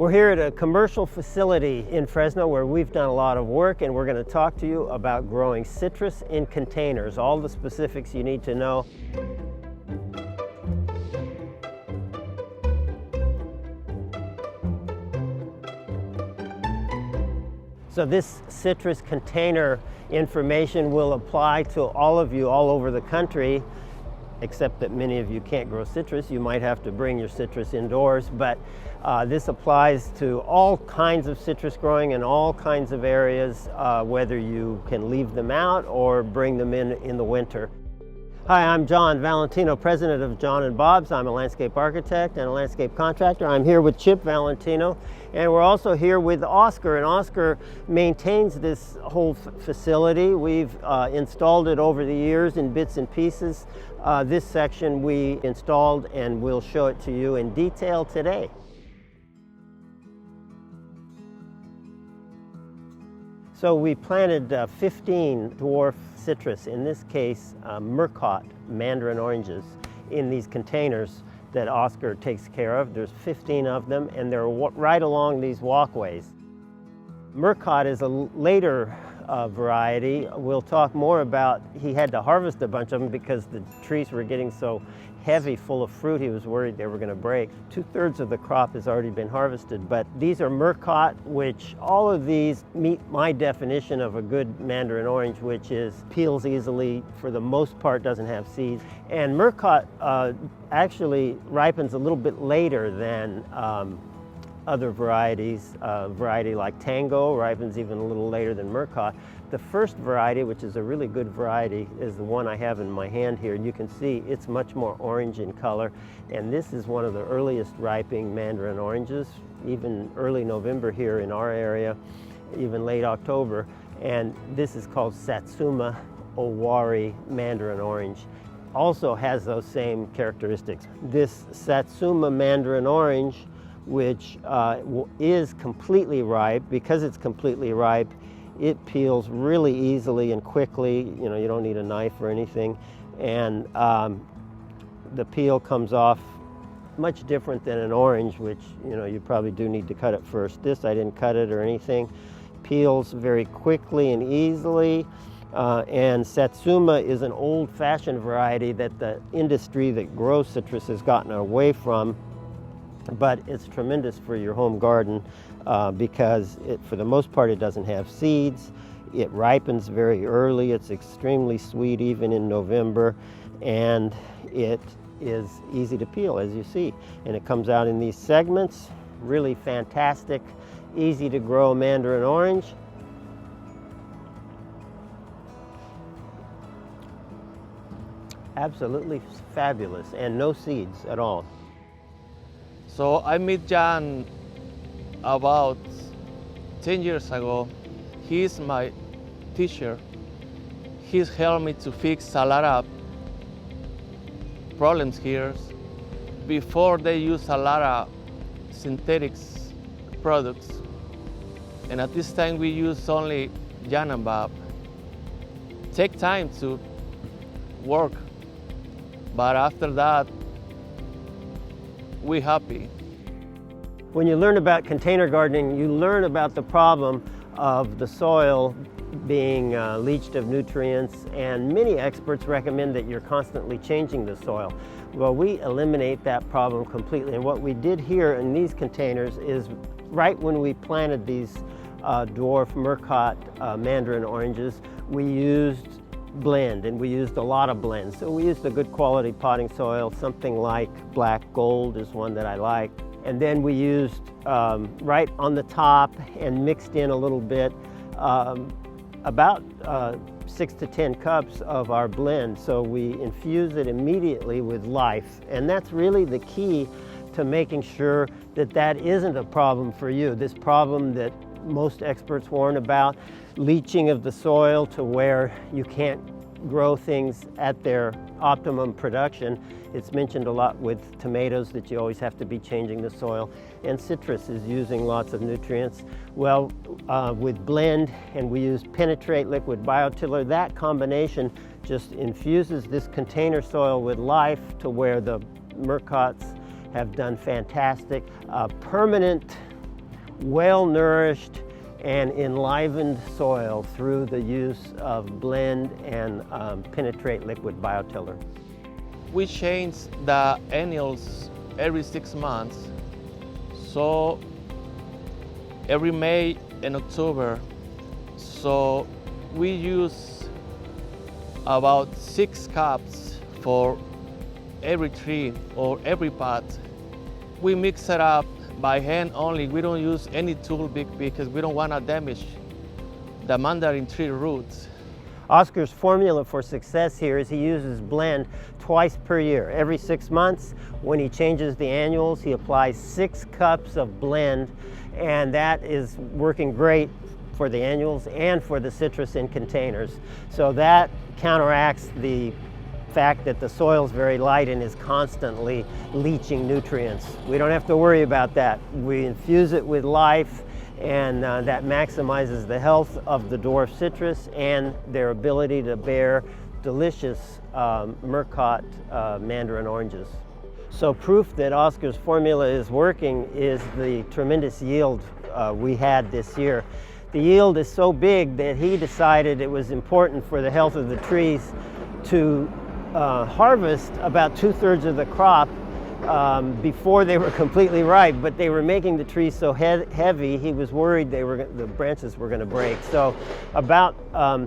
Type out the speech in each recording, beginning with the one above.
We're here at a commercial facility in Fresno where we've done a lot of work, and we're going to talk to you about growing citrus in containers, all the specifics you need to know. So this citrus container information will apply to all of you all over the country, except that many of you can't grow citrus. You might have to bring your citrus indoors, but this applies to all kinds of citrus growing in all kinds of areas, whether you can leave them out or bring them in the winter. Hi, I'm John Valentino, president of John and Bobs. I'm a landscape architect and a landscape contractor. I'm here with Chip Valentino, and we're also here with Oscar, and Oscar maintains this whole facility. We've installed it over the years in bits and pieces. This section we installed, and we'll show it to you in detail today. So we planted 15 dwarf citrus, in this case Murcott Mandarin oranges, in these containers that Oscar takes care of. There's 15 of them, and they're right along these walkways. Murcott is a later variety. We'll talk more about, he had to harvest a bunch of them because the trees were getting so heavy, full of fruit, he was worried they were going to break. 2/3 of the crop has already been harvested, but these are Murcott, which all of these meet my definition of a good Mandarin orange, which is peels easily, for the most part doesn't have seeds. And Murcott actually ripens a little bit later than other varieties. A variety like Tango ripens even a little later than Murcott. The first variety, which is a really good variety, is the one I have in my hand here, and you can see it's much more orange in color. And this is one of the earliest ripening Mandarin oranges, even early November here in our area, even late October. And this is called Satsuma Owari Mandarin orange. Also has those same characteristics. This Satsuma Mandarin orange, which is completely ripe, because it's completely ripe, it peels really easily and quickly. You know, you don't need a knife or anything, and the peel comes off much different than an orange, which, you know, you probably do need to cut it first. This, I didn't cut it or anything. Peels very quickly and easily. And Satsuma is an old-fashioned variety that the industry that grows citrus has gotten away from, but it's tremendous for your home garden because for the most part, it doesn't have seeds. It ripens very early. It's extremely sweet even in November, and it is easy to peel, as you see. And it comes out in these segments. Really fantastic, easy to grow Mandarin orange. Absolutely fabulous, and no seeds at all. So I met John about 10 years ago. He's my teacher. He's helped me to fix a lot of problems here. Before, they use a lot of synthetic products, and at this time we use only John and Bob. Take time to work, but after that, we're happy. When you learn about container gardening, you learn about the problem of the soil being leached of nutrients, and many experts recommend that you're constantly changing the soil. Well, we eliminate that problem completely, and what we did here in these containers is right when we planted these dwarf Murcott Mandarin oranges, we used blend, and we used a lot of blends. So we used a good quality potting soil, something like black gold is one that I like. And then we used right on the top and mixed in a little bit, about 6 to 10 cups of our blend. So we infuse it immediately with life. And that's really the key to making sure that that isn't a problem for you. This problem that most experts warn about, leaching of the soil to where you can't grow things at their optimum production. It's mentioned a lot with tomatoes that you always have to be changing the soil, and citrus is using lots of nutrients. Well, with blend, and we used penetrate liquid biotiller, that combination just infuses this container soil with life to where the Murcotts have done fantastic. Permanent well-nourished and enlivened soil through the use of blend and penetrate liquid biotiller. We change the annuals every 6 months. So every May and October, so we use about 6 cups for every tree or every pot. We mix it up by hand only. We don't use any tool because we don't want to damage the mandarin tree roots. Oscar's formula for success here is he uses blend twice per year. Every 6 months, when he changes the annuals, he applies 6 cups of blend, and that is working great for the annuals and for the citrus in containers. So that counteracts the fact that the soil is very light and is constantly leaching nutrients. We don't have to worry about that. We infuse it with life, and that maximizes the health of the dwarf citrus and their ability to bear delicious Murcott Mandarin oranges. So proof that Oscar's formula is working is the tremendous yield we had this year. The yield is so big that he decided it was important for the health of the trees to harvest about 2/3 of the crop before they were completely ripe, but they were making the trees so heavy, he was worried the branches were going to break. So about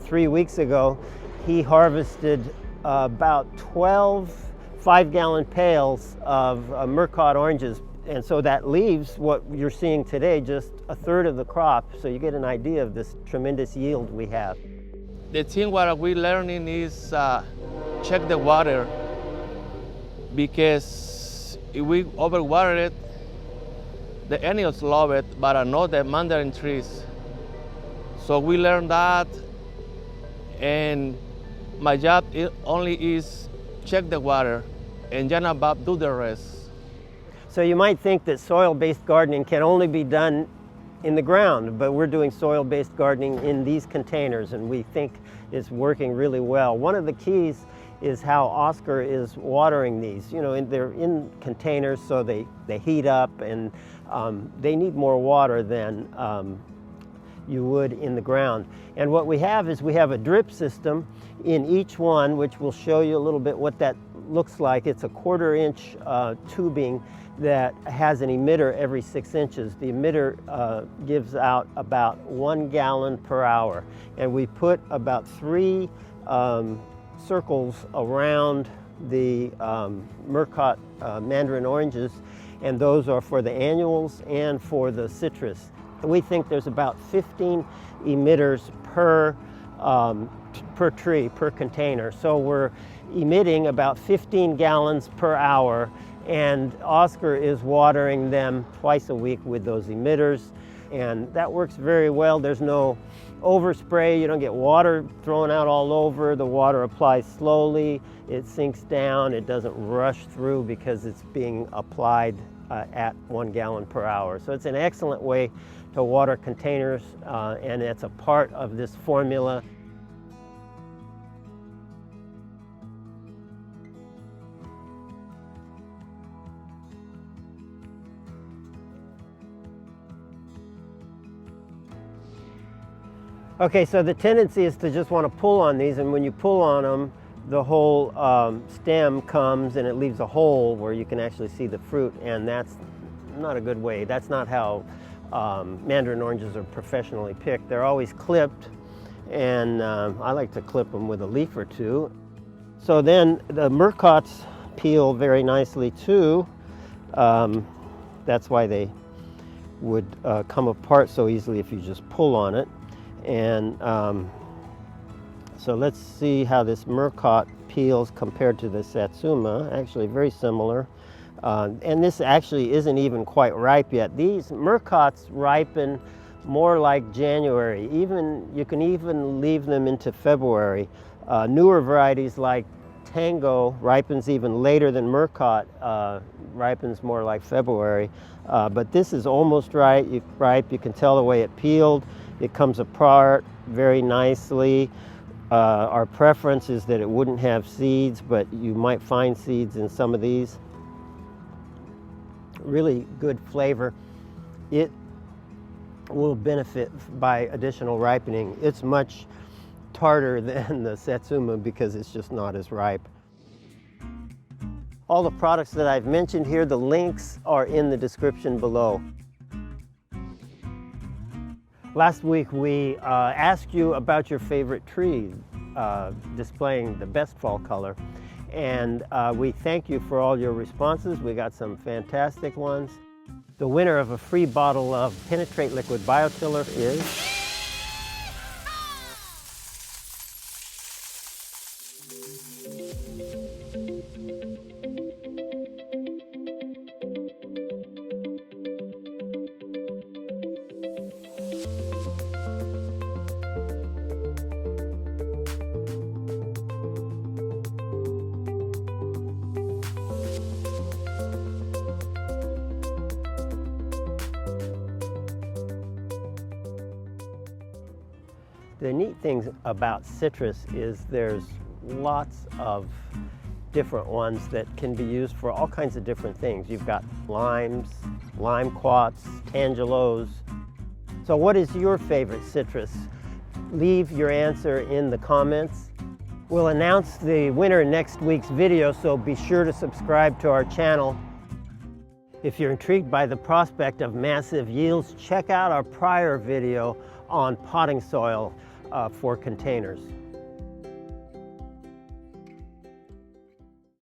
3 weeks ago, he harvested about 12 5-gallon pails of Murcott oranges. And so that leaves what you're seeing today, just 1/3 of the crop. So you get an idea of this tremendous yield we have. The thing what we're learning is check the water, because if we overwater it, the annuals love it, but not the mandarin trees. So we learned that, and my job only is check the water, and John and Bob do the rest. So you might think that soil-based gardening can only be done in the ground, but we're doing soil-based gardening in these containers, and we think it's working really well. One of the keys is how Oscar is watering these. You know, they're in containers, so they heat up, and they need more water than you would in the ground. And what we have is we have a drip system in each one, which will show you a little bit what that looks like. It's a 1/4 inch tubing that has an emitter every 6 inches. The emitter gives out about 1 gallon per hour. And we put about 3 circles around the Murcott Mandarin oranges, and those are for the annuals and for the citrus. We think there's about 15 emitters per tree, per container. So we're emitting about 15 gallons per hour, and Oscar is watering them twice a week with those emitters, and that works very well. There's no overspray. You don't get water thrown out all over. The water applies slowly. It sinks down. It doesn't rush through because it's being applied at 1 gallon per hour. So it's an excellent way to water containers, and it's a part of this formula. Okay, so the tendency is to just want to pull on these, and when you pull on them, the whole stem comes and it leaves a hole where you can actually see the fruit, and that's not a good way. That's not how Mandarin oranges are professionally picked. They're always clipped, and I like to clip them with a leaf or two. So then the Murcotts peel very nicely too. That's why they would come apart so easily if you just pull on it. And so let's see how this Murcott peels compared to the Satsuma. Actually very similar. And this actually isn't even quite ripe yet. These Murcotts ripen more like January. You can even leave them into February. Newer varieties like Tango ripens even later than Murcott, ripens more like February. But this is almost ripe. You can tell the way it peeled. It comes apart very nicely. Our preference is that it wouldn't have seeds, but you might find seeds in some of these. Really good flavor. It will benefit by additional ripening. It's much tartar than the Satsuma because it's just not as ripe. All the products that I've mentioned here, the links are in the description below. Last week we asked you about your favorite tree displaying the best fall color, and we thank you for all your responses. We got some fantastic ones. The winner of a free bottle of Penetrate Liquid Biotiller is The neat thing about citrus is there's lots of different ones that can be used for all kinds of different things. You've got limes, lime quats, tangelos. So what is your favorite citrus? Leave your answer in the comments. We'll announce the winner in next week's video, so be sure to subscribe to our channel. If you're intrigued by the prospect of massive yields, check out our prior video on potting soil for containers.